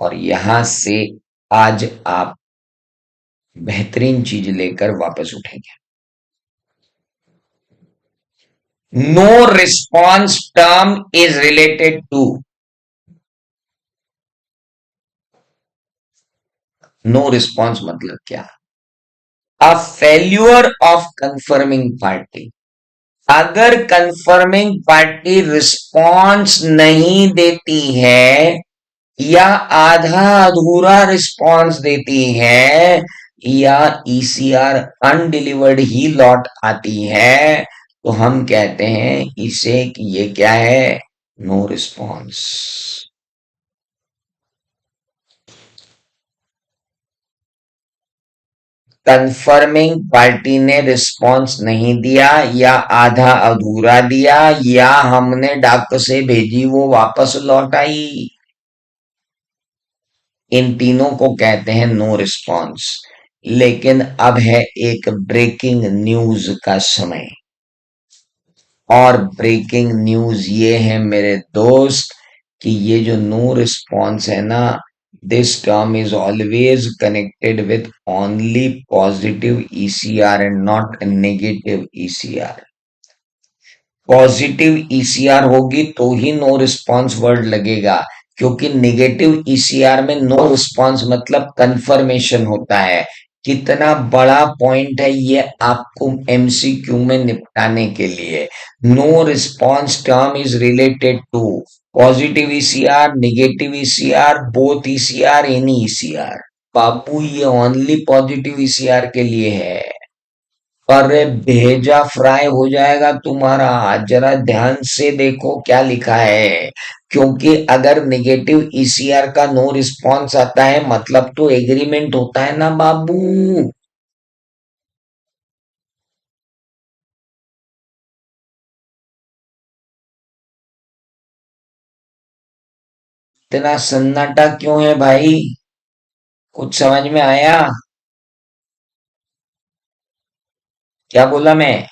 और यहां से आज आप बेहतरीन चीज लेकर वापस उठेंगे। No response term is related to. No response मतलब क्या? A failure of confirming party. अगर कंफर्मिंग पार्टी रिस्पॉन्स नहीं देती है या आधा अधूरा रिस्पॉन्स देती है या ईसीआर अनडिलीवर्ड ही लौट आती है, तो हम कहते हैं इसे कि ये क्या है? No response. कंफर्मिंग पार्टी ने रिस्पॉन्स नहीं दिया या आधा अधूरा दिया या हमने डाक से भेजी वो वापस लौट आई, इन तीनों को कहते हैं नो रिस्पॉन्स। लेकिन अब है एक ब्रेकिंग न्यूज का समय। और ब्रेकिंग न्यूज ये है मेरे दोस्त कि ये जो नो रिस्पॉन्स है ना, this term is always connected with only positive ECR and not negative ECR. Positive ECR होगी तो ही नो रिस्पॉन्स वर्ड लगेगा, क्योंकि नेगेटिव ईसीआर में नो रिस्पॉन्स मतलब कंफर्मेशन होता है। कितना बड़ा पॉइंट है ये आपको एमसीक्यू में निपटाने के लिए। No response term is related to positive ECR, negative ECR, both ECR, any ECR. बाबू ये ओनली पॉजिटिव ईसीआर के लिए है। अरे भेजा फ्राई हो जाएगा तुम्हारा। जरा ध्यान से देखो क्या लिखा है, क्योंकि अगर नेगेटिव ईसीआर का नो रिस्पॉन्स आता है मतलब तो एग्रीमेंट होता है ना बाबू। इतना सन्नाटा क्यों है भाई? कुछ समझ में आया? क्या बोला मैं?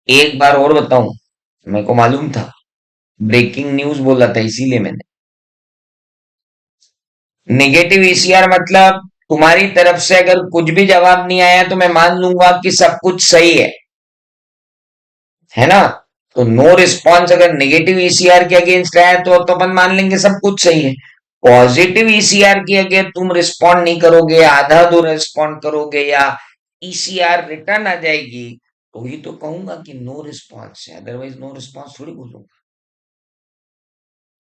एक बार और बताऊं? मेरे को मालूम था, ब्रेकिंग न्यूज बोला था इसीलिए मैंने। नेगेटिव ईसीआर मतलब तुम्हारी तरफ से अगर कुछ भी जवाब नहीं आया तो मैं मान लूंगा कि सब कुछ सही है ना? तो नो रिस्पॉन्स अगर नेगेटिव ईसीआर के अगेंस्ट है तो अपन मान लेंगे सब कुछ सही है। पॉजिटिव ईसीआर की अगर तुम रिस्पॉन्ड नहीं करोगे, आधा अधूरा रिस्पॉन्ड करोगे या ईसीआर रिटर्न आ जाएगी, तो ही तो कहूंगा कि नो रिस्पॉन्स है, अदरवाइज नो रिस्पॉन्स थोड़ी बोलूंगा।